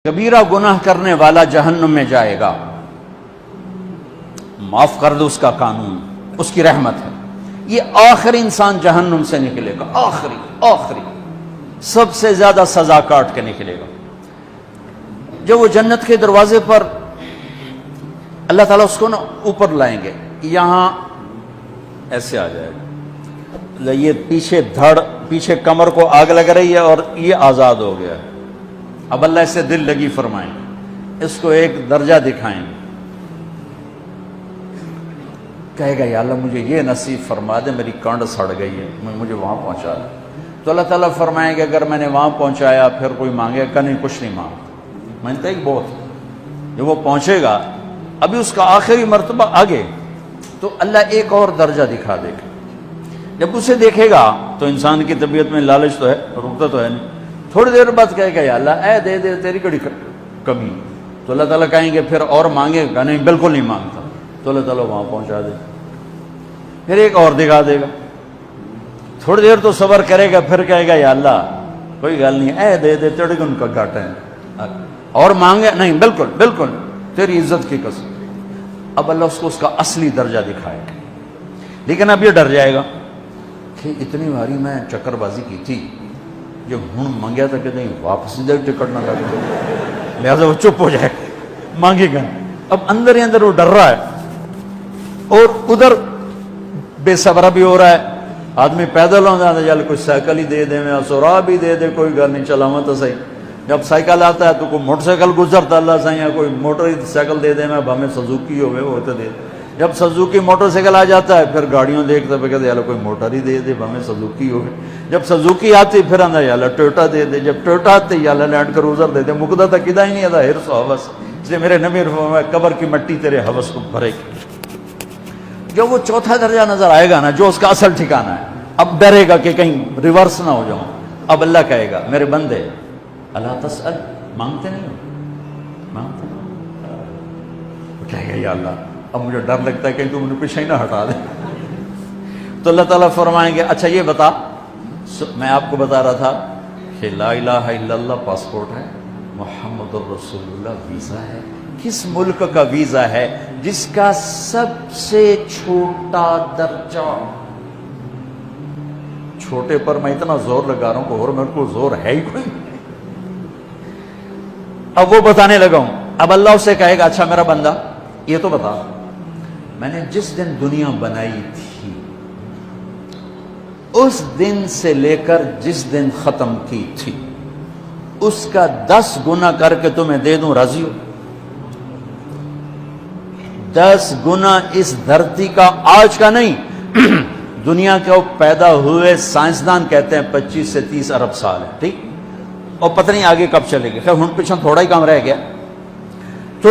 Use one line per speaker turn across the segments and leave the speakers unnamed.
کبیرہ گناہ کرنے والا جہنم میں جائے گا، معاف کر دو اس کا قانون، اس کی رحمت ہے، یہ آخری انسان جہنم سے نکلے گا، آخری سب سے زیادہ سزا کاٹ کے نکلے گا۔ جب وہ جنت کے دروازے پر اللہ تعالیٰ اس کو نا اوپر لائیں گے، یہاں ایسے آ جائے گا، یہ پیچھے کمر کو آگ لگ رہی ہے اور یہ آزاد ہو گیا ہے۔ اب اللہ اسے دل لگی فرمائیں گے، اس کو ایک درجہ دکھائیں گے، کہے گا یا اللہ مجھے یہ نصیب فرما دے، میری کانڈ سڑ گئی ہے، مجھے وہاں پہنچا دے۔ تو اللہ تعالیٰ فرمائیں گے اگر میں نے وہاں پہنچایا پھر کوئی مانگے کہ نہیں، کچھ نہیں مانگتا ایک بہت۔ جب وہ پہنچے گا ابھی اس کا آخری مرتبہ آگے، تو اللہ ایک اور درجہ دکھا دے گا۔ جب اسے دیکھے گا تو انسان کی طبیعت میں لالچ تو ہے، رکتا تو ہے نہیں، تھوڑی دیر بعد کہے گا یا اللہ اے دے دے، تیری کڑی کمی۔ تو اللہ تعالیٰ کہیں گے پھر اور مانگے گا؟ نہیں، بالکل نہیں مانگتا۔ تو اللہ تعالیٰ وہاں پہنچا دے، پھر ایک اور دکھا دے گا، تھوڑی دیر تو صبر کرے گا، پھر کہے گا یا اللہ کوئی گل نہیں، اے دے دے، تیرے ان کا گھاٹا ہے، اور مانگے؟ نہیں، بالکل تیری عزت کی قسم۔ اب اللہ اس کو اس کا اصلی درجہ دکھائے گا، لیکن اب یہ ڈر جائے گا کہ اتنی باری میں چکر بازی کی تھی، جب ہوں منگیا تھا کہ نہیں واپس دے، ٹکٹ نہ لگے، لہٰذا وہ چپ ہو جائے گا، مانگے گا۔ اب اندر ہی اندر وہ ڈر رہا ہے، اور ادھر بے صبرا بھی ہو رہا ہے، آدمی پیدل ہوتا ہے، چل کوئی سائیکل ہی دے دے، میں سورا بھی دے دے، کوئی گل نہیں، چلاواں تو صحیح۔ جب سائیکل آتا ہے تو کوئی موٹر سائیکل گزرتا اللہ صحیح ہے، کوئی موٹر سائیکل دے دے، میں ہمیں سزوکی ہوئے وہ تو دے۔ جب سزوکی موٹر سائیکل آ جاتا ہے پھر گاڑیوں دیکھتا ہے، کہتے ہیں کوئی موٹر ہی دے دے، ہمیں سزوکی ہوئے۔ جب سزوکی آتی پھر آندہ یا اللہ ٹویوٹا دے دے، جب ٹویوٹا آتے یا اللہ لینڈ کروزر دے دے، مقدہ تک کدا ہی نہیں آتا، حرص و حوث۔ اس لیے میرے نبی فرمایا قبر کی مٹی تیرے حوث کو بھرے گی۔ جب وہ چوتھا درجہ نظر آئے گا نا، جو اس کا اصل ٹھکانہ ہے، اب ڈرے گا کہ کہیں ریورس نہ ہو جاؤں۔ اب اللہ کہے گا میرے بندے اللہ تسأل، مانگتے نہیں ہو، مانگتے نہیں، کہے گا یا اللہ اب مجھے ڈر لگتا ہے کہ تم مجھے پیچھے ہی نہ ہٹا دے۔ تو اللہ تعالیٰ فرمائیں گے اچھا یہ بتا، میں آپ کو بتا رہا تھا کہ لا الہ الا اللہ پاسپورٹ ہے، محمد الرسول اللہ ویزا ہے۔ کس ملک کا ویزا ہے؟ جس کا سب سے چھوٹا درجہ، چھوٹے پر میں اتنا زور لگا رہا ہوں کہ اور میرے کو زور ہے ہی کوئی۔ اب وہ بتانے لگا ہوں، اب اللہ اسے کہے گا اچھا میرا بندہ یہ تو بتا، میں نے جس دن دنیا بنائی تھی اس دن سے لے کر جس دن ختم کی تھی اس کا 10 گنا کر کے تمہیں دے دوں، راضی ہو؟ 10 گنا اس دھرتی کا، آج کا نہیں، دنیا کے وہ پیدا ہوئے سائنسدان کہتے ہیں 25 سے 30 ارب سال ہے، ٹھیک، اور پتہ نہیں آگے کب چلے گی، خیر ہن پیچھے تھوڑا ہی کام رہ گیا، تو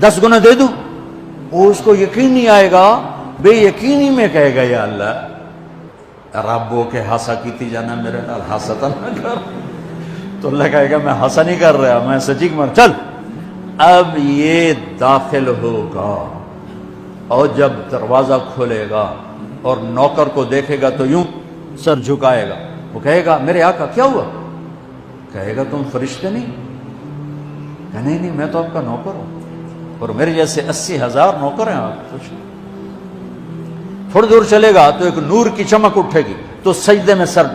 10 گنا دے دوں۔ وہ اس کو یقین نہیں آئے گا، بے یقینی میں کہے گا یا اللہ ربو کے ہاسا کیتی جانا، میرے نال ہاستا نہ کر۔ تو اللہ کہے گا میں ہاسا نہیں کر رہا، میں سچی کر، چل اب یہ داخل ہوگا، اور جب دروازہ کھولے گا اور نوکر کو دیکھے گا تو یوں سر جھکائے گا، وہ کہے گا میرے آقا کیا ہوا؟ کہے گا تم فرشتے نہیں؟ کہ نہیں میں تو آپ کا نوکر ہوں، اور میرے جیسے 80,000 نوکر ہیں آپ کچھ۔ تھوڑی دور چلے گا تو ایک نور کی چمک اٹھے گی، تو سجدے میں سر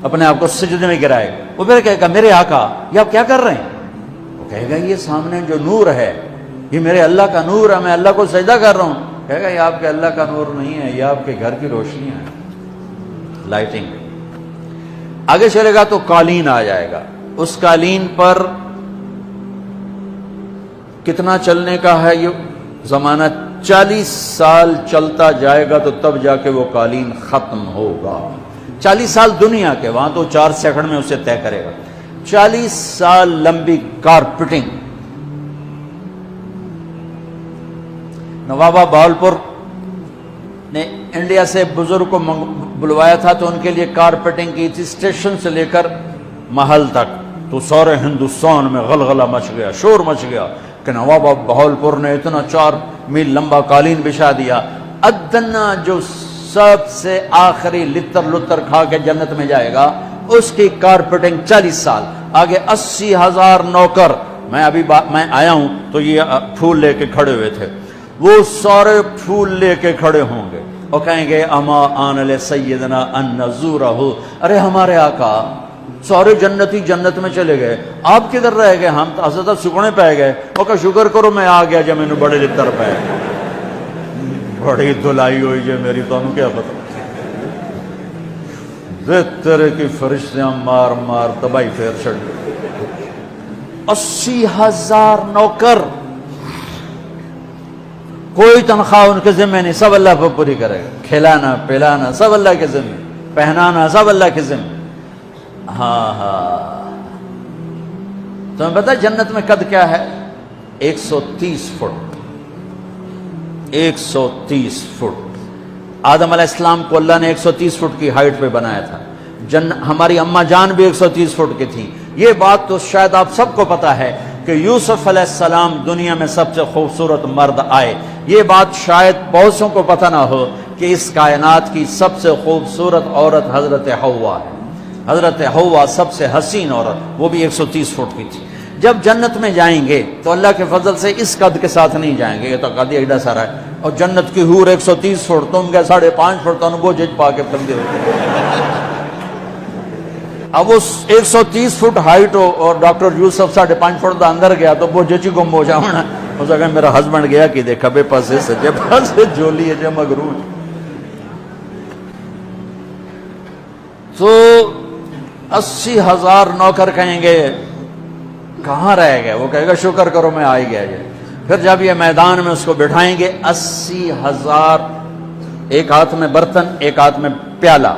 اپنے آپ کو سجدے میں گرائے گا، وہ پھر کہے گا میرے آقا یہ آپ کیا کر رہے ہیں؟ وہ کہے گا یہ سامنے جو نور ہے یہ میرے اللہ کا نور ہے، میں اللہ کو سجدہ کر رہا ہوں۔ کہے گا یہ آپ کے اللہ کا نور نہیں ہے، یہ آپ کے گھر کی روشنی ہے، لائٹنگ۔ آگے چلے گا تو قالین آ جائے گا، اس قالین پر کتنا چلنے کا ہے یہ زمانہ؟ 40 سال چلتا جائے گا تو تب جا کے وہ قالین ختم ہوگا۔ 40 سال دنیا کے، وہاں تو 4 سیکنڈ میں اسے طے کرے گا۔ 40 سال لمبی کارپیٹنگ۔ نوابہ بہاولپور نے انڈیا سے بزرگ کو بلوایا تھا تو ان کے لیے کارپیٹنگ کی تھی، اسٹیشن سے لے کر محل تک، تو سارے ہندوستان میں غلغلہ مچ گیا، شور مچ گیا کہ نواب بہاولپور نے اتنا 4 میل لمبا قالین بچھا دیا۔ ادنا جو سب سے آخری لتر لتر کھا کے جنت میں جائے گا اس کی کارپیٹنگ 40 سال، آگے 80,000 نوکر. میں ابھی میں آیا ہوں تو یہ پھول لے کے کھڑے ہوئے تھے. وہ سارے پھول لے کے کھڑے ہوں گے اور کہیں گے اما آن لسیدنا ان نزورہ. ارے ہمارے آقا سارے جنتی جنت میں چلے گئے, آپ کدھر رہ گئے؟ ہم تو حضرت سکنے پہ گئے. وہ کہ شکر کرو میں آ گیا جب میں بڑے لطر پہ بڑی دلائی ہوئی جو میری تو انہوں کیا پتا تیرے کی فرشتیاں مار مار تباہی پھیر چھڑ. 80,000 نوکر, کوئی تنخواہ ان کے ذمہ نہیں, سب اللہ پر پوری کرے گا. کھلانا پلانا سب اللہ کے ذمہ, پہنانا سب اللہ کے ذمہ. ہاں تمہیں پتہ جنت میں قد کیا ہے؟ 130 فٹ. 130 فٹ. آدم علیہ السلام کو اللہ نے 130 فٹ کی ہائٹ پہ بنایا تھا. ہماری اماں جان بھی 130 فٹ کی تھی. یہ بات تو شاید آپ سب کو پتا ہے کہ یوسف علیہ السلام دنیا میں سب سے خوبصورت مرد آئے. یہ بات شاید بہت سوں کو پتہ نہ ہو کہ اس کائنات کی سب سے خوبصورت عورت حضرت حوا ہے. حضرت حوا سب سے حسین عورت, وہ بھی 130 فٹ کی تھی. جب جنت میں جائیں گے تو اللہ کے فضل سے اس قد کے ساتھ نہیں جائیں گے, یہ تو قد ایڈا سارا ہے. اور جنت کی حور 130 فٹ, تم گئے 5.5 فٹ, تو وہ جج پا کے پھر دے. اب وہ 130 فٹ ہائٹ ہو اور ڈاکٹر یوسف 5.5 فٹ دا اندر گیا تو وہ جچی گم ہو جاؤنا. اس کہ میرا ہسبینڈ گیا کہ دیکھا بے پاسے سجے پاسے جولی ہے جو مغرور. تو 80,000 نوکر کہیں گے کہاں رہ گئے؟ وہ کہے گا شکر کرو میں آ ہی گیا. پھر جب یہ میدان میں اس کو بٹھائیں گے 80,000, ایک ہاتھ میں برتن ایک ہاتھ میں پیالہ,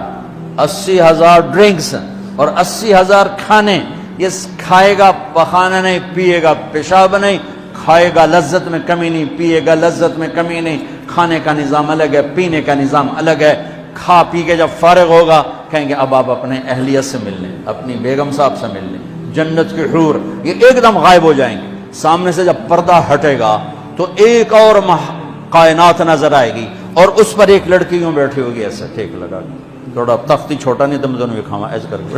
80,000 ڈرنکس اور 80,000 کھانے. یہ کھائے گا پخانا نہیں, پیے گا پیشاب نہیں. کھائے گا لذت میں کمی نہیں, پیے گا لذت میں کمی نہیں. کھانے کا نظام الگ ہے, پینے کا نظام الگ ہے. کھا پی کے جب فارغ ہوگا کہیں گے اب آپ اپنے اہلیت سے مل لیں, اپنی بیگم صاحب سے مل لیں. جنت کی حور یہ ایک دم غائب ہو جائیں گے. سامنے سے جب پردہ ہٹے گا تو ایک اور کائنات نظر آئے گی اور اس پر ایک لڑکی یوں بیٹھی ہوگی ایسا ٹھیک لگا, تھوڑا تختی چھوٹا نہیں تو میں دونوں کھاوا ایسے کر کے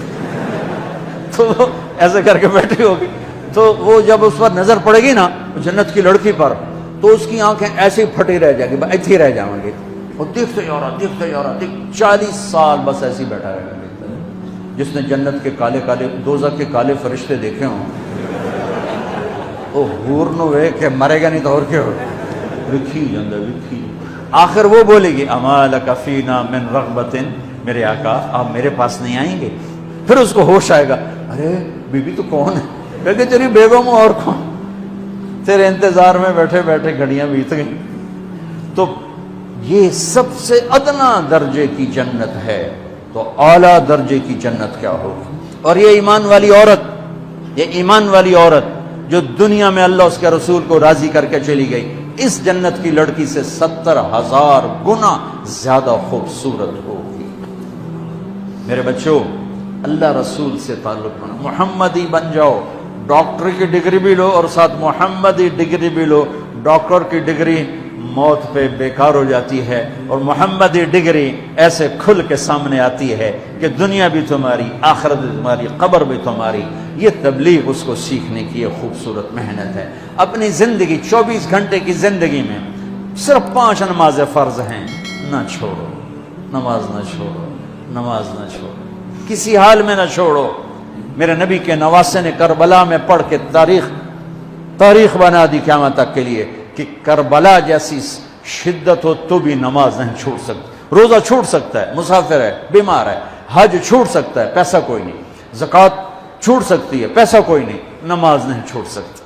تو ایسے کر کے بیٹھی ہوگی. تو وہ جب اس پر نظر پڑے گی نا جنت کی لڑکی پر تو اس کی آنکھیں ایسی پھٹی رہ جائیں گی, ایسے ہی رہ جائیں گی. وہ دیکھتے جا رہا 40 سال بس ایسے ہی بیٹھا رہے گا. جس نے جنت کے کالے کالے دوزخ کے کالے فرشتے دیکھے ہوں وہ حور نو وے کہ مرے گا نہیں تو اور کیا ہو وکھی جاندہ وکھی. آخر وہ بولے گی اما لک فینا من رغبت, میرے آقا آپ میرے پاس نہیں آئیں گے؟ پھر اس کو ہوش آئے گا, ارے بی بی تو کون ہے؟ کہتے تیری بیگم ہوں اور کون, تیرے انتظار میں بیٹھے بیٹھے گھڑیاں بیت گئیں. تو یہ سب سے ادنا درجے کی جنت ہے, تو اعلیٰ درجے کی جنت کیا ہوگی. اور یہ ایمان والی عورت, یہ ایمان والی عورت جو دنیا میں اللہ اس کے رسول کو راضی کر کے چلی گئی, اس جنت کی لڑکی سے 70,000 گنا زیادہ خوبصورت ہوگی. میرے بچوں اللہ رسول سے تعلق بنا, محمدی بن جاؤ. ڈاکٹر کی ڈگری بھی لو اور ساتھ محمدی ڈگری بھی لو. ڈاکٹر کی ڈگری موت پہ بیکار ہو جاتی ہے اور محمدی ڈگری ایسے کھل کے سامنے آتی ہے کہ دنیا بھی تمہاری, آخرت بھی تمہاری, قبر بھی تمہاری. یہ تبلیغ اس کو سیکھنے کی یہ خوبصورت محنت ہے. اپنی زندگی 24 گھنٹے کی زندگی میں صرف 5 نمازیں فرض ہیں, نہ چھوڑو. نماز نہ چھوڑو, نماز نہ چھوڑو, کسی حال میں نہ چھوڑو. میرے نبی کے نواسے نے کربلا میں پڑھ کے تاریخ بنا دی قیامت تک کے لیے کہ کربلا جیسی شدت ہو تو بھی نماز نہیں چھوڑ سکتی. روزہ چھوٹ سکتا ہے, مسافر ہے, بیمار ہے. حج چھوٹ سکتا ہے, پیسہ کوئی نہیں. زکوٰۃ چھوٹ سکتی ہے, پیسہ کوئی نہیں. نماز نہیں چھوڑ سکتی.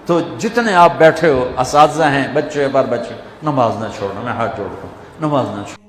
تو جتنے آپ بیٹھے ہو, اساتذہ ہیں, بچے بار بچے, نماز نہ چھوڑنا. میں ہاتھ جوڑتا ہوں, نماز نہ چھوڑنا.